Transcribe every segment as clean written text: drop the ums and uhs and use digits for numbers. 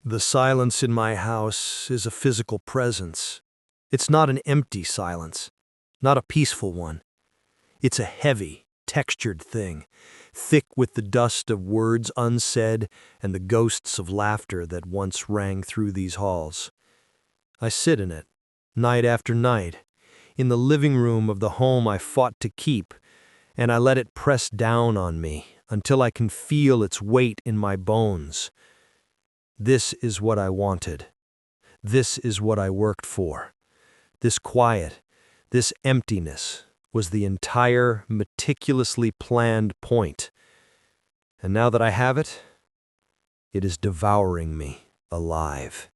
The silence in my house is a physical presence. It's not an empty silence, not a peaceful one. It's a heavy, textured thing, thick with the dust of words unsaid and the ghosts of laughter that once rang through these halls. I sit in it, night after night, in the living room of the home I fought to keep, and I let it press down on me until I can feel its weight in my bones. This is what I wanted. This is what I worked for. This quiet, this emptiness was the entire, meticulously planned point. And now that I have it, it is devouring me alive.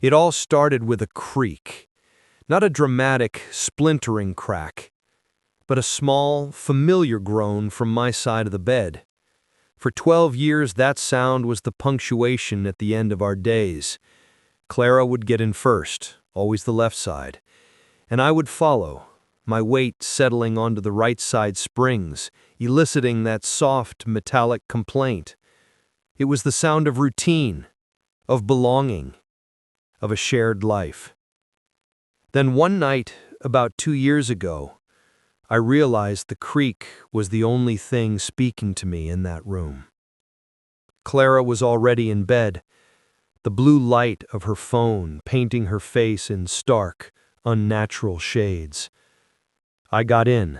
It all started with a creak, not a dramatic, splintering crack, but a small, familiar groan from my side of the bed. For 12 years, that sound was the punctuation at the end of our days. Clara would get in first, always the left side, and I would follow, my weight settling onto the right side springs, eliciting that soft, metallic complaint. It was the sound of routine, of belonging, of a shared life. Then one night, about 2 years ago, I realized the creak was the only thing speaking to me in that room. Clara was already in bed, the blue light of her phone painting her face in stark, unnatural shades. I got in.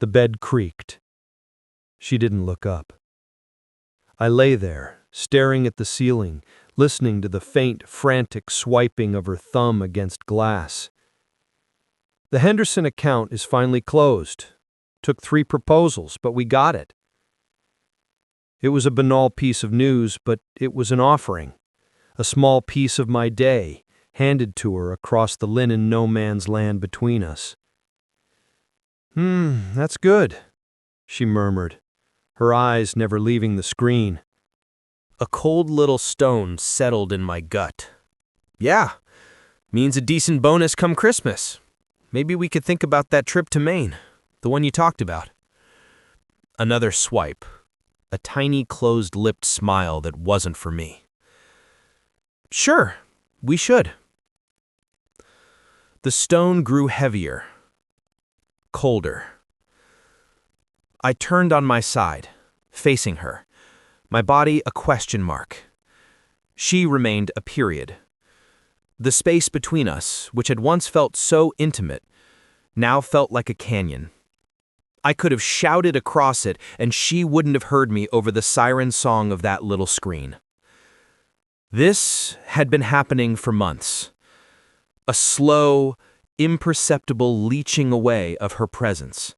The bed creaked. She didn't look up. I lay there, staring at the ceiling, listening to the faint, frantic swiping of her thumb against glass. The Henderson account is finally closed. Took 3 proposals, but we got it. It was a banal piece of news, but it was an offering. A small piece of my day, handed to her across the linen no-man's land between us. That's good," she murmured, her eyes never leaving the screen. A cold little stone settled in my gut. "Yeah, means a decent bonus come Christmas. Maybe we could think about that trip to Maine, the one you talked about." Another swipe, a tiny closed-lipped smile that wasn't for me. "Sure, we should." The stone grew heavier, colder. I turned on my side, facing her, my body a question mark. She remained a period. The space between us, which had once felt so intimate, now felt like a canyon. I could have shouted across it, and she wouldn't have heard me over the siren song of that little screen. This had been happening for months. A slow, imperceptible leaching away of her presence.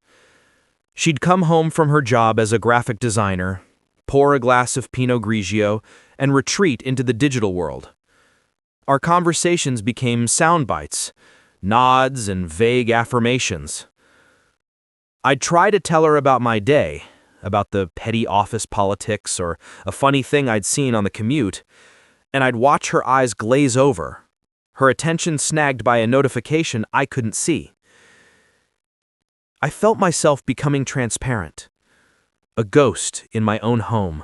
She'd come home from her job as a graphic designer, pour a glass of Pinot Grigio, and retreat into the digital world. Our conversations became sound bites, nods and vague affirmations. I'd try to tell her about my day, about the petty office politics or a funny thing I'd seen on the commute, and I'd watch her eyes glaze over, her attention snagged by a notification I couldn't see. I felt myself becoming transparent, a ghost in my own home.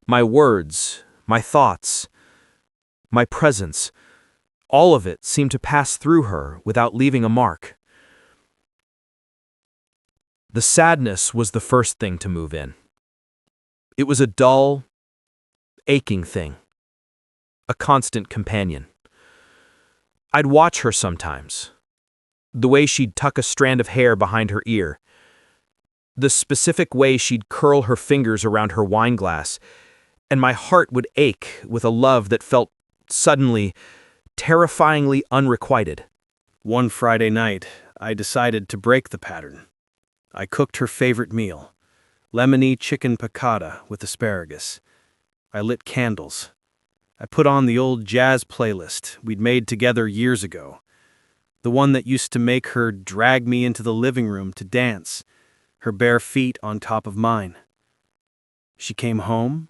My words, my thoughts, my presence, all of it seemed to pass through her without leaving a mark. The sadness was the first thing to move in. It was a dull, aching thing, a constant companion. I'd watch her sometimes, the way she'd tuck a strand of hair behind her ear, the specific way she'd curl her fingers around her wine glass, and my heart would ache with a love that felt suddenly, terrifyingly unrequited. One Friday night, I decided to break the pattern. I cooked her favorite meal, lemony chicken piccata with asparagus. I lit candles. I put on the old jazz playlist we'd made together years ago, the one that used to make her drag me into the living room to dance, her bare feet on top of mine. She came home,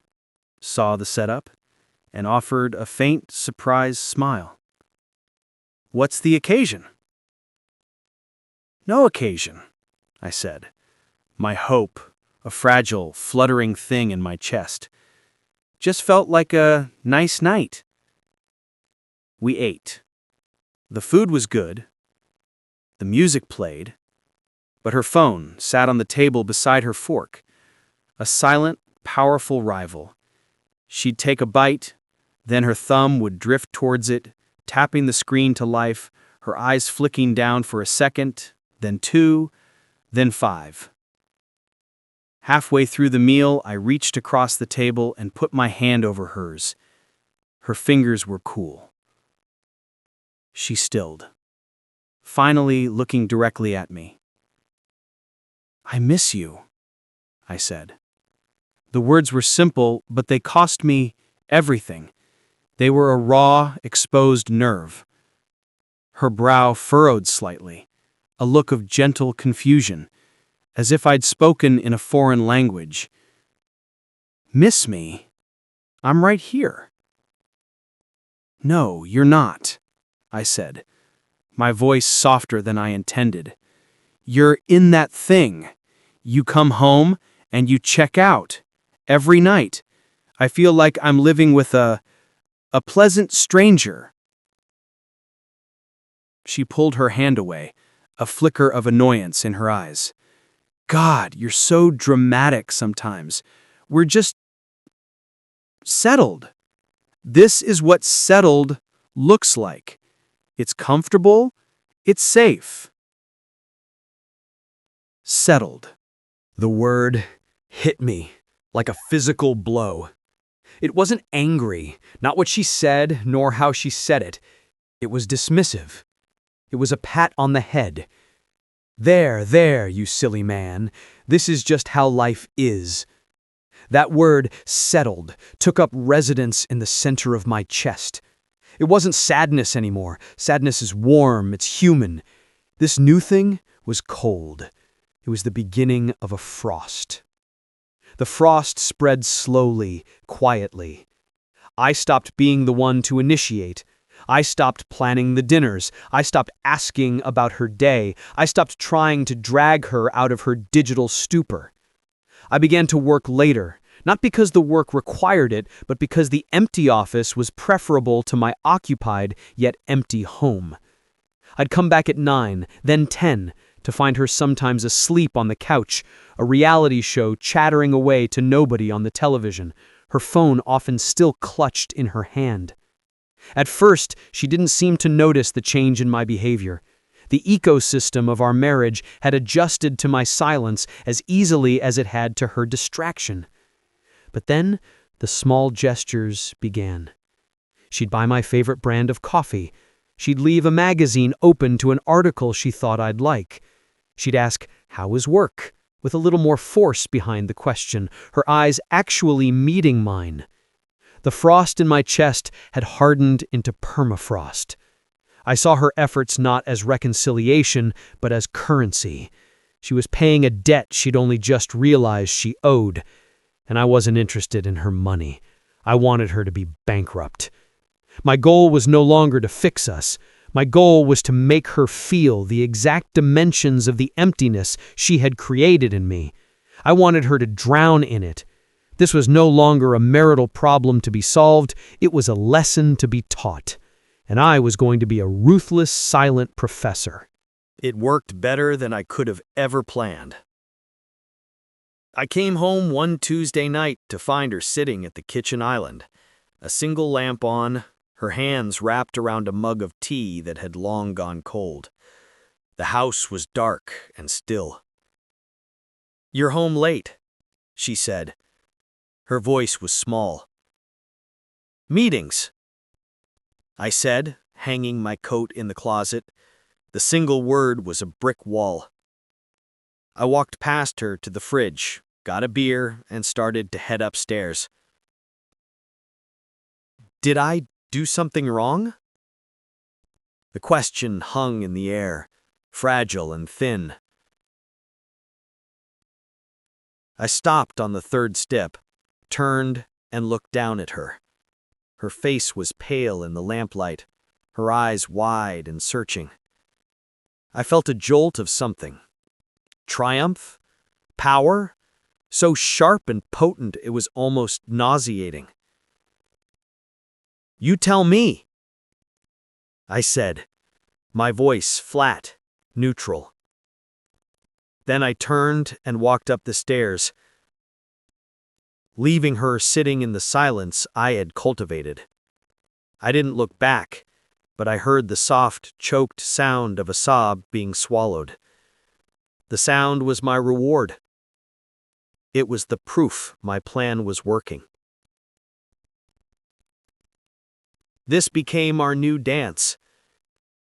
saw the setup, and offered a faint, surprised smile. "What's the occasion?" "No occasion," I said, my hope a fragile, fluttering thing in my chest. Just felt like a nice night. We ate. The food was good. The music played. But her phone sat on the table beside her fork, a silent, powerful rival. She'd take a bite, then her thumb would drift towards it, tapping the screen to life, her eyes flicking down for a second, then 2, then 5. Halfway through the meal, I reached across the table and put my hand over hers. Her fingers were cool. She stilled, finally looking directly at me. "I miss you," I said. The words were simple, but they cost me everything. They were a raw, exposed nerve. Her brow furrowed slightly, a look of gentle confusion, as if I'd spoken in a foreign language. "Miss me? I'm right here." "No, you're not," I said, my voice softer than I intended. "You're in that thing. You come home and you check out. Every night. I feel like I'm living with a pleasant stranger." She pulled her hand away, a flicker of annoyance in her eyes. "God, you're so dramatic sometimes. We're just settled. This is what settled looks like. It's comfortable. It's safe." Settled. The word hit me like a physical blow. It wasn't angry, not what she said, nor how she said it. It was dismissive. It was a pat on the head. There, you silly man. This is just how life is." That word, settled, took up residence in the center of my chest. It wasn't sadness anymore. Sadness is warm, it's human. This new thing was cold. It was the beginning of a frost. The frost spread slowly, quietly. I stopped being the one to initiate. I stopped planning the dinners. I stopped asking about her day. I stopped trying to drag her out of her digital stupor. I began to work later, not because the work required it, but because the empty office was preferable to my occupied yet empty home. I'd come back at 9, then 10, to find her sometimes asleep on the couch, a reality show chattering away to nobody on the television, her phone often still clutched in her hand. At first, she didn't seem to notice the change in my behavior. The ecosystem of our marriage had adjusted to my silence as easily as it had to her distraction. But then, the small gestures began. She'd buy my favorite brand of coffee. She'd leave a magazine open to an article she thought I'd like. She'd ask, "How was work?" with a little more force behind the question, her eyes actually meeting mine. The frost in my chest had hardened into permafrost. I saw her efforts not as reconciliation, but as currency. She was paying a debt she'd only just realized she owed, and I wasn't interested in her money. I wanted her to be bankrupt. My goal was no longer to fix us. My goal was to make her feel the exact dimensions of the emptiness she had created in me. I wanted her to drown in it. This was no longer a marital problem to be solved, it was a lesson to be taught. And I was going to be a ruthless, silent professor. It worked better than I could have ever planned. I came home one Tuesday night to find her sitting at the kitchen island, a single lamp on, her hands wrapped around a mug of tea that had long gone cold. The house was dark and still. "You're home late," she said. Her voice was small. "Meetings," I said, hanging my coat in the closet. The single word was a brick wall. I walked past her to the fridge, got a beer, and started to head upstairs. Did I do something wrong? The question hung in the air, fragile and thin. I stopped on the third step, turned, and looked down at her. Her face was pale in the lamplight, her eyes wide and searching. I felt a jolt of something. Triumph? Power? So sharp and potent it was almost nauseating. You tell me, I said, my voice flat, neutral. Then I turned and walked up the stairs, leaving her sitting in the silence I had cultivated. I didn't look back, but I heard the soft, choked sound of a sob being swallowed. The sound was my reward. It was the proof my plan was working. This became our new dance.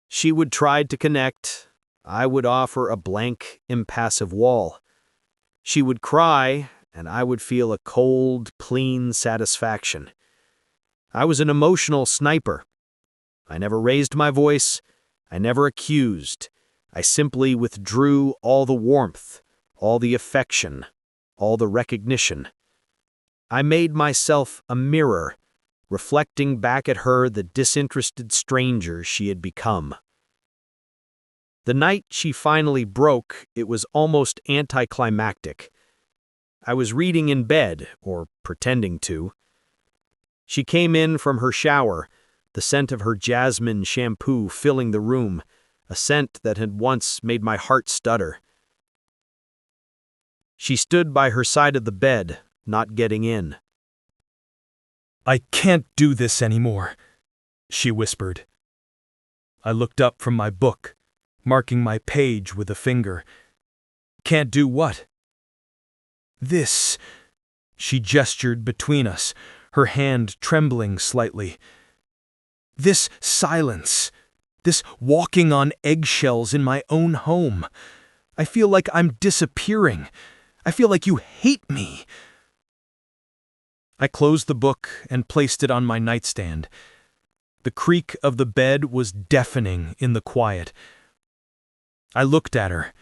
She would try to connect. I would offer a blank, impassive wall. She would cry, and I would feel a cold, clean satisfaction. I was an emotional sniper. I never raised my voice. I never accused. I simply withdrew all the warmth, all the affection, all the recognition. I made myself a mirror, reflecting back at her the disinterested stranger she had become. The night she finally broke, it was almost anticlimactic. I was reading in bed, or pretending to. She came in from her shower, the scent of her jasmine shampoo filling the room, a scent that had once made my heart stutter. She stood by her side of the bed, not getting in. "I can't do this anymore," she whispered. I looked up from my book, marking my page with a finger. "Can't do what?" "This." She gestured between us, her hand trembling slightly. "This silence. This walking on eggshells in my own home. I feel like I'm disappearing. I feel like you hate me." I closed the book and placed it on my nightstand. The creak of the bed was deafening in the quiet. I looked at her,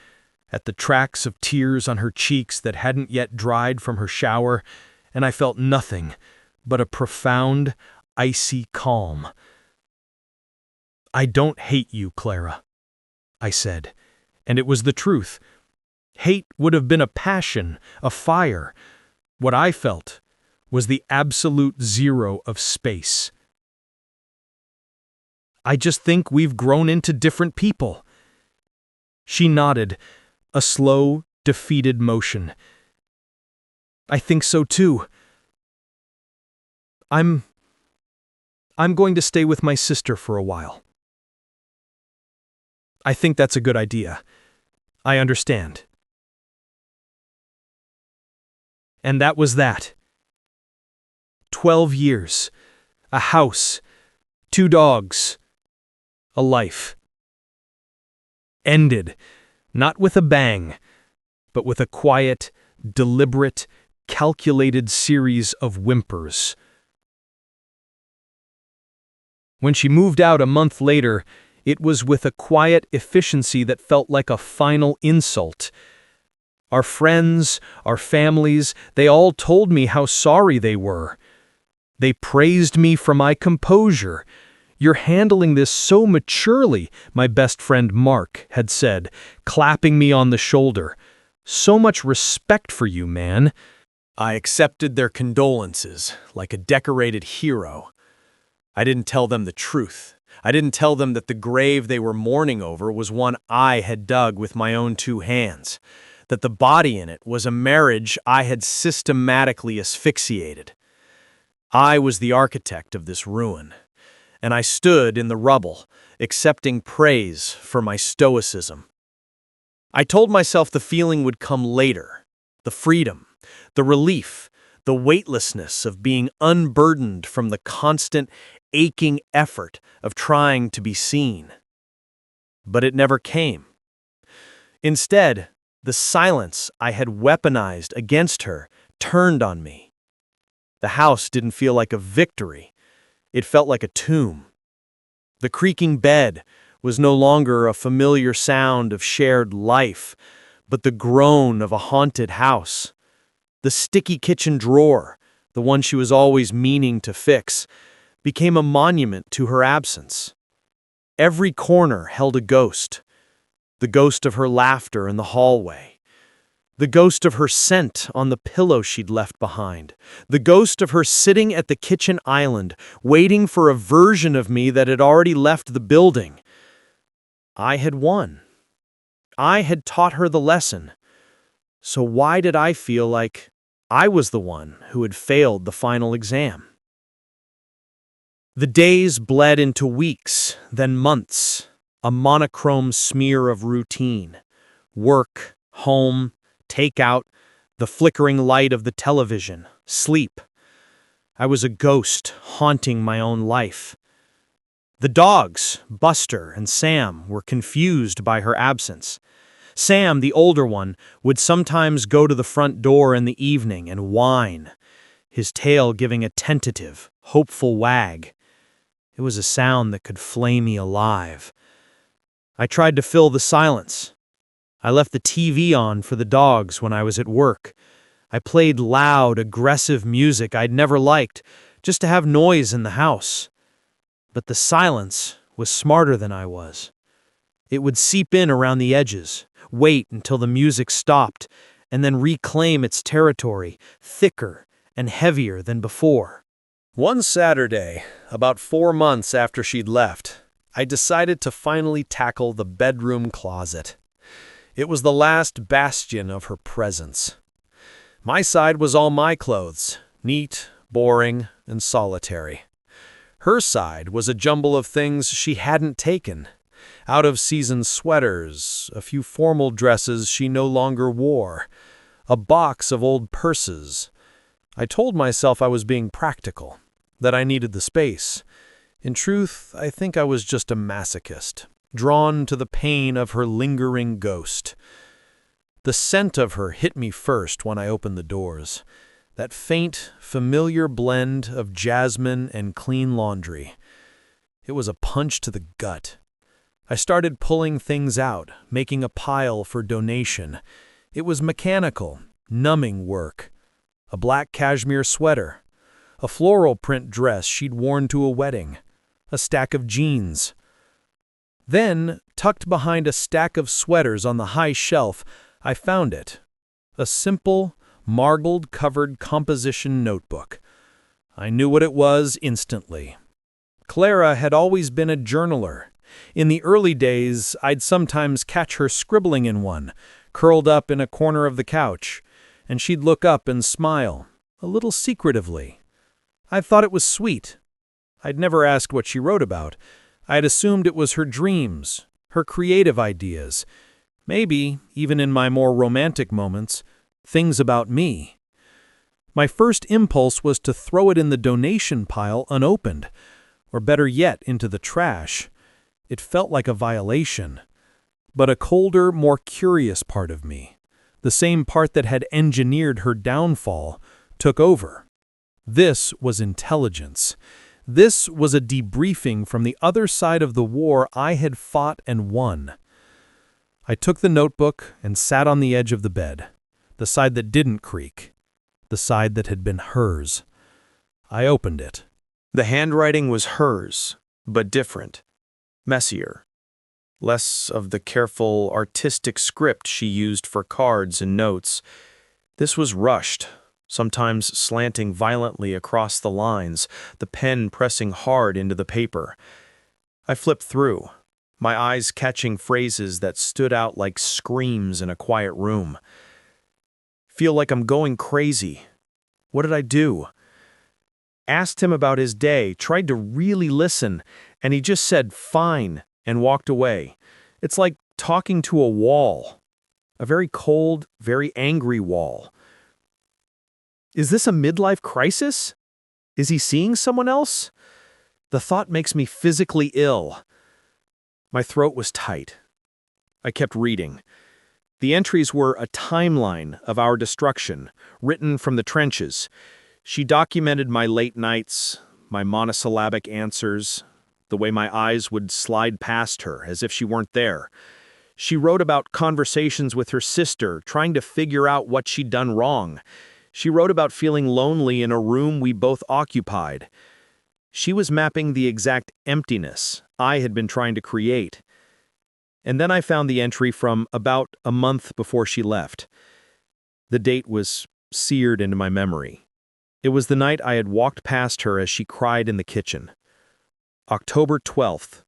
at the tracks of tears on her cheeks that hadn't yet dried from her shower, and I felt nothing but a profound, icy calm. "I don't hate you, Clara," I said, and it was the truth. Hate would have been a passion, a fire. What I felt was the absolute zero of space. "I just think we've grown into different people." She nodded, a slow, defeated motion. "I think so too. I'm going to stay with my sister for a while." "I think that's a good idea. I understand." And that was that. 12 years, a house, 2 dogs, a life. Ended, not with a bang, but with a quiet, deliberate, calculated series of whimpers. When she moved out a month later, it was with a quiet efficiency that felt like a final insult. Our friends, our families, they all told me how sorry they were. They praised me for my composure. "You're handling this so maturely," my best friend Mark had said, clapping me on the shoulder. "So much respect for you, man." I accepted their condolences like a decorated hero. I didn't tell them the truth. I didn't tell them that the grave they were mourning over was one I had dug with my own 2 hands, that the body in it was a marriage I had systematically asphyxiated. I was the architect of this ruin, and I stood in the rubble, accepting praise for my stoicism. I told myself the feeling would come later, the freedom, the relief, the weightlessness of being unburdened from the constant, aching effort of trying to be seen. But it never came. Instead, the silence I had weaponized against her turned on me. The house didn't feel like a victory. It felt like a tomb. The creaking bed was no longer a familiar sound of shared life, but the groan of a haunted house. The sticky kitchen drawer, the one she was always meaning to fix, became a monument to her absence. Every corner held a ghost, the ghost of her laughter in the hallway, The ghost of her scent on the pillow she'd left behind. The ghost of her sitting at the kitchen island, waiting for a version of me that had already left the building. I had won. I had taught her the lesson. So why did I feel like I was the one who had failed the final exam? The days bled into weeks, then months, a monochrome smear of routine. Work, home, takeout, the flickering light of the television, sleep. I was a ghost haunting my own life. The dogs, Buster and Sam, were confused by her absence. Sam, the older one, would sometimes go to the front door in the evening and whine, his tail giving a tentative, hopeful wag. It was a sound that could flay me alive. I tried to fill the silence. I left the TV on for the dogs when I was at work. I played loud, aggressive music I'd never liked, just to have noise in the house. But the silence was smarter than I was. It would seep in around the edges, wait until the music stopped, and then reclaim its territory, thicker and heavier than before. One Saturday, about 4 months after she'd left, I decided to finally tackle the bedroom closet. It was the last bastion of her presence. My side was all my clothes, neat, boring, and solitary. Her side was a jumble of things she hadn't taken. Out-of-season sweaters, a few formal dresses she no longer wore, a box of old purses. I told myself I was being practical, that I needed the space. In truth, I think I was just a masochist, drawn to the pain of her lingering ghost. The scent of her hit me first when I opened the doors. That faint, familiar blend of jasmine and clean laundry. It was a punch to the gut. I started pulling things out, making a pile for donation. It was mechanical, numbing work. A black cashmere sweater, a floral print dress she'd worn to a wedding, a stack of jeans. Then, tucked behind a stack of sweaters on the high shelf, I found it. A simple, marbled-covered composition notebook. I knew what it was instantly. Clara had always been a journaler. In the early days, I'd sometimes catch her scribbling in one, curled up in a corner of the couch, and she'd look up and smile, a little secretively. I thought it was sweet. I'd never asked what she wrote about. I had assumed it was her dreams, her creative ideas, maybe, even in my more romantic moments, things about me. My first impulse was to throw it in the donation pile unopened, or better yet, into the trash. It felt like a violation. But a colder, more curious part of me, the same part that had engineered her downfall, took over. This was intelligence. This was a debriefing from the other side of the war I had fought and won. I took the notebook and sat on the edge of the bed, the side that didn't creak, the side that had been hers. I opened it. The handwriting was hers, but different. Messier. Less of the careful, artistic script she used for cards and notes. This was rushed, sometimes slanting violently across the lines, the pen pressing hard into the paper. I flipped through, my eyes catching phrases that stood out like screams in a quiet room. Feel like I'm going crazy. What did I do? Asked him about his day, tried to really listen, and he just said, "Fine," and walked away. It's like talking to a wall. A very cold, very angry wall. Is this a midlife crisis? Is he seeing someone else? The thought makes me physically ill. My throat was tight. I kept reading. The entries were a timeline of our destruction, written from the trenches. She documented my late nights, my monosyllabic answers, the way my eyes would slide past her as if she weren't there. She wrote about conversations with her sister, trying to figure out what she'd done wrong. She wrote about feeling lonely in a room we both occupied. She was mapping the exact emptiness I had been trying to create. And then I found the entry from about a month before she left. The date was seared into my memory. It was the night I had walked past her as she cried in the kitchen. October 12th.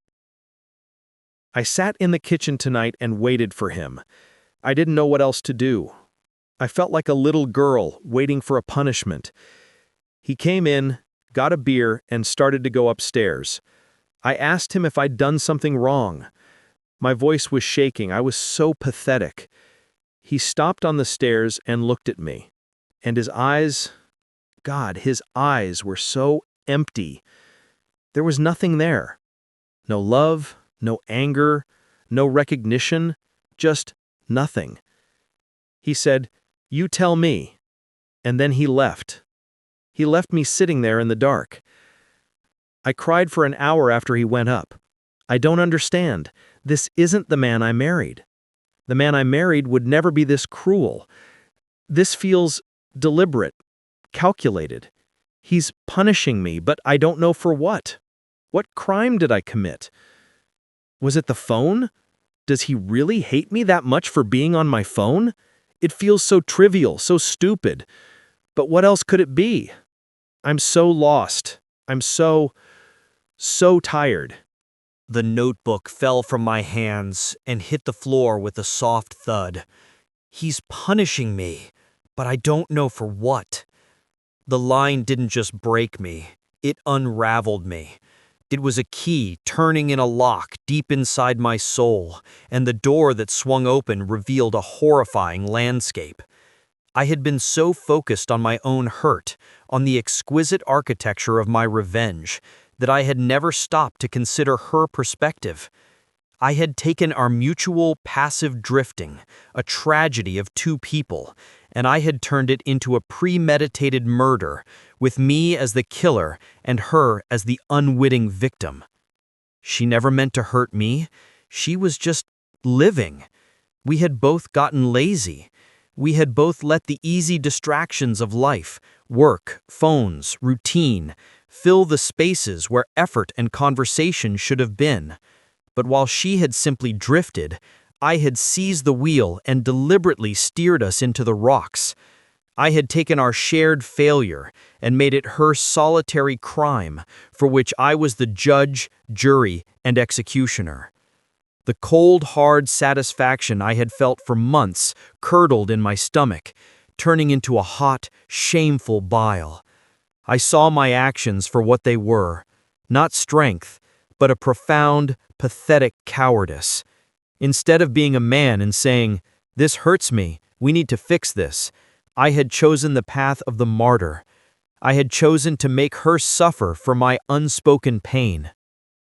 I sat in the kitchen tonight and waited for him. I didn't know what else to do. I felt like a little girl waiting for a punishment. He came in, got a beer, and started to go upstairs. I asked him if I'd done something wrong. My voice was shaking. I was so pathetic. He stopped on the stairs and looked at me. And his eyes were so empty. There was nothing there. No love, no anger, no recognition, just nothing. He said, "You tell me." And then he left. He left me sitting there in the dark. I cried for an hour after he went up. I don't understand. This isn't the man I married. The man I married would never be this cruel. This feels deliberate, calculated. He's punishing me, but I don't know for what. What crime did I commit? Was it the phone? Does he really hate me that much for being on my phone? It feels so trivial, so stupid. But what else could it be? I'm so lost. I'm so tired. The notebook fell from my hands and hit the floor with a soft thud. He's punishing me, but I don't know for what. The line didn't just break me, it unraveled me. It was a key turning in a lock deep inside my soul, and the door that swung open revealed a horrifying landscape. I had been so focused on my own hurt, on the exquisite architecture of my revenge, that I had never stopped to consider her perspective. I had taken our mutual passive drifting, a tragedy of two people, and I had turned it into a premeditated murder, with me as the killer and her as the unwitting victim. She never meant to hurt me. She was just living. We had both gotten lazy. We had both let the easy distractions of life, work, phones, routine, fill the spaces where effort and conversation should have been. But while she had simply drifted, I had seized the wheel and deliberately steered us into the rocks. I had taken our shared failure and made it her solitary crime, for which I was the judge, jury, and executioner. The cold, hard satisfaction I had felt for months curdled in my stomach, turning into a hot, shameful bile. I saw my actions for what they were, not strength, but a profound, pathetic cowardice. Instead of being a man and saying, "This hurts me, we need to fix this," I had chosen the path of the martyr. I had chosen to make her suffer for my unspoken pain.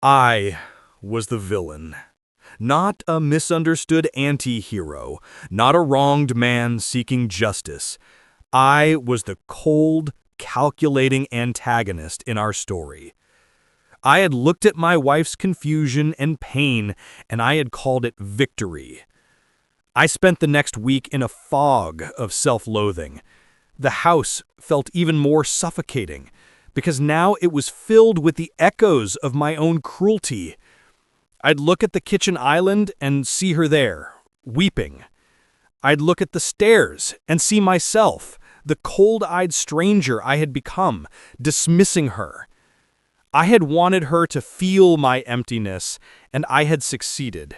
I was the villain. Not a misunderstood anti-hero, not a wronged man seeking justice. I was the cold, calculating antagonist in our story. I had looked at my wife's confusion and pain, and I had called it victory. I spent the next week in a fog of self-loathing. The house felt even more suffocating, because now it was filled with the echoes of my own cruelty. I'd look at the kitchen island and see her there, weeping. I'd look at the stairs and see myself, the cold-eyed stranger I had become, dismissing her. I had wanted her to feel my emptiness, and I had succeeded.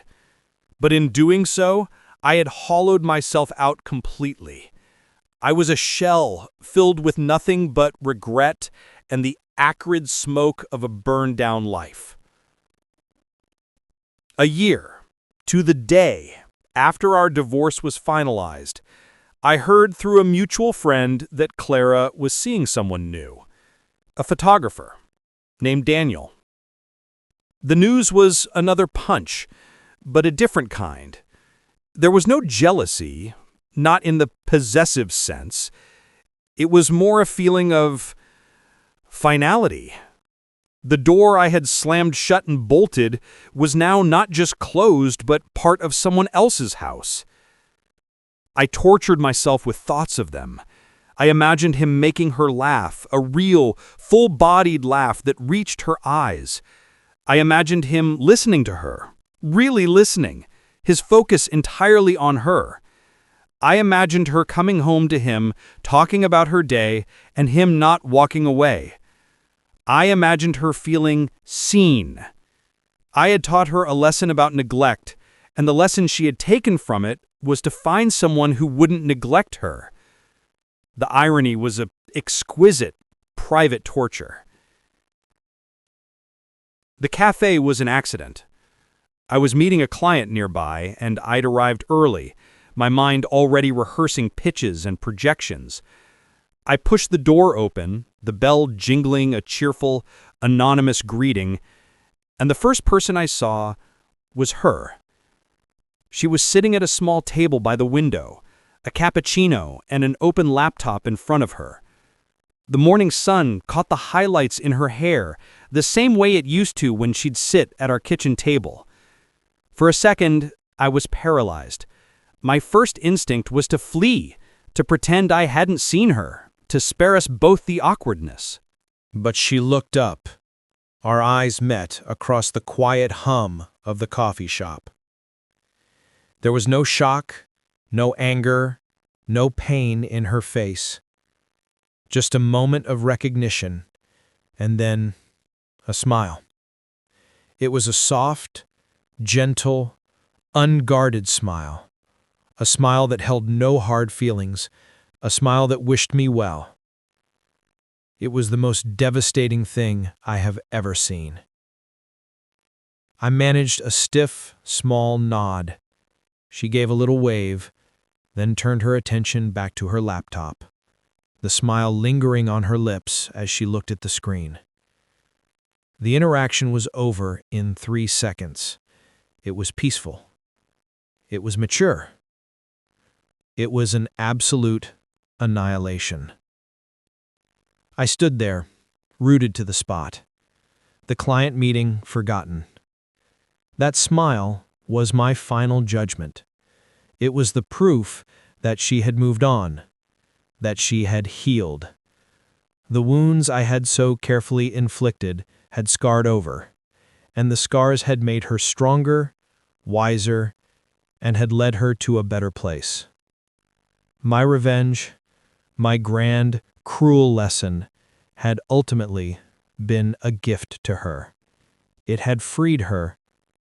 But in doing so, I had hollowed myself out completely. I was a shell filled with nothing but regret and the acrid smoke of a burned-down life. A year, to the day, after our divorce was finalized, I heard through a mutual friend that Clara was seeing someone new, a photographer named Daniel. The news was another punch, but a different kind. There was no jealousy, not in the possessive sense. It was more a feeling of finality. The door I had slammed shut and bolted was now not just closed, but part of someone else's house. I tortured myself with thoughts of them. I imagined him making her laugh, a real, full-bodied laugh that reached her eyes. I imagined him listening to her, really listening, his focus entirely on her. I imagined her coming home to him, talking about her day, and him not walking away. I imagined her feeling seen. I had taught her a lesson about neglect, and the lesson she had taken from it was to find someone who wouldn't neglect her. The irony was an exquisite, private torture. The cafe was an accident. I was meeting a client nearby, and I'd arrived early, my mind already rehearsing pitches and projections. I pushed the door open, the bell jingling a cheerful, anonymous greeting, and the first person I saw was her. She was sitting at a small table by the window, a cappuccino and an open laptop in front of her. The morning sun caught the highlights in her hair, the same way it used to when she'd sit at our kitchen table. For a second, I was paralyzed. My first instinct was to flee, to pretend I hadn't seen her, to spare us both the awkwardness. But she looked up. Our eyes met across the quiet hum of the coffee shop. There was no shock, no anger, no pain in her face. Just a moment of recognition, and then a smile. It was a soft, gentle, unguarded smile. A smile that held no hard feelings, a smile that wished me well. It was the most devastating thing I have ever seen. I managed a stiff, small nod. She gave a little wave, then turned her attention back to her laptop, the smile lingering on her lips as she looked at the screen. The interaction was over in 3 seconds. It was peaceful. It was mature. It was an absolute annihilation. I stood there, rooted to the spot. The client meeting forgotten. That smile was my final judgment. It was the proof that she had moved on, that she had healed. The wounds I had so carefully inflicted had scarred over, and the scars had made her stronger, wiser, and had led her to a better place. My revenge, my grand, cruel lesson, had ultimately been a gift to her. It had freed her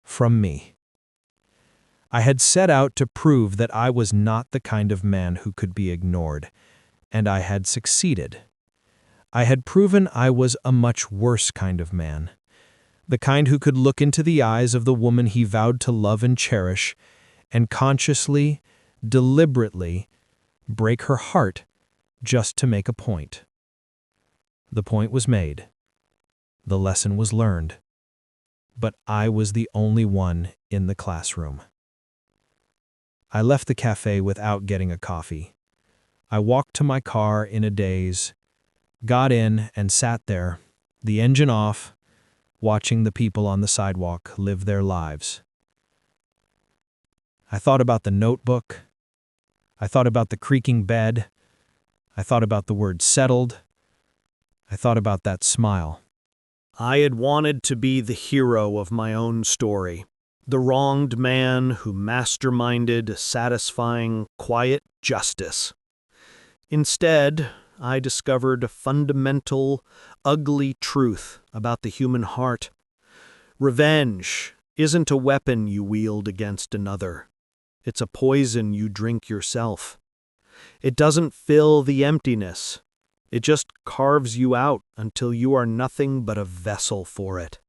from me. I had set out to prove that I was not the kind of man who could be ignored, and I had succeeded. I had proven I was a much worse kind of man, the kind who could look into the eyes of the woman he vowed to love and cherish, and consciously, deliberately, break her heart just to make a point. The point was made. The lesson was learned. But I was the only one in the classroom. I left the cafe without getting a coffee. I walked to my car in a daze, got in and sat there, the engine off, watching the people on the sidewalk live their lives. I thought about the notebook. I thought about the creaking bed. I thought about the word settled. I thought about that smile. I had wanted to be the hero of my own story, the wronged man who masterminded a satisfying, quiet justice. Instead, I discovered a fundamental, ugly truth about the human heart. Revenge isn't a weapon you wield against another. It's a poison you drink yourself. It doesn't fill the emptiness. It just carves you out until you are nothing but a vessel for it.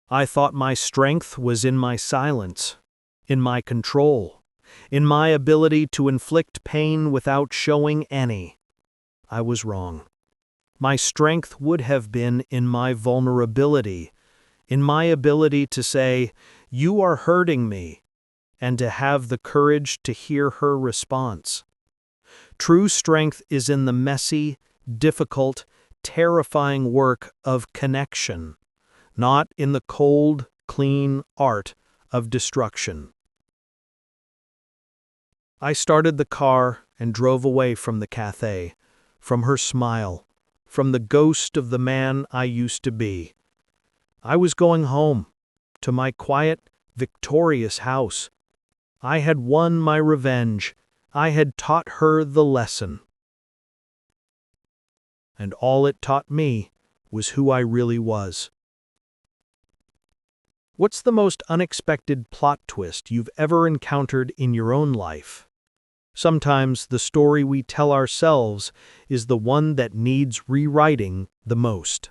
I thought my strength was in my silence, in my control, in my ability to inflict pain without showing any. I was wrong. My strength would have been in my vulnerability, in my ability to say, "You are hurting me," and to have the courage to hear her response. True strength is in the messy, difficult, terrifying work of connection, not in the cold, clean art of destruction. I started the car and drove away from the cafe, from her smile, from the ghost of the man I used to be. I was going home, to my quiet, victorious house. I had won my revenge, I had taught her the lesson. And all it taught me was who I really was. What's the most unexpected plot twist you've ever encountered in your own life? Sometimes the story we tell ourselves is the one that needs rewriting the most.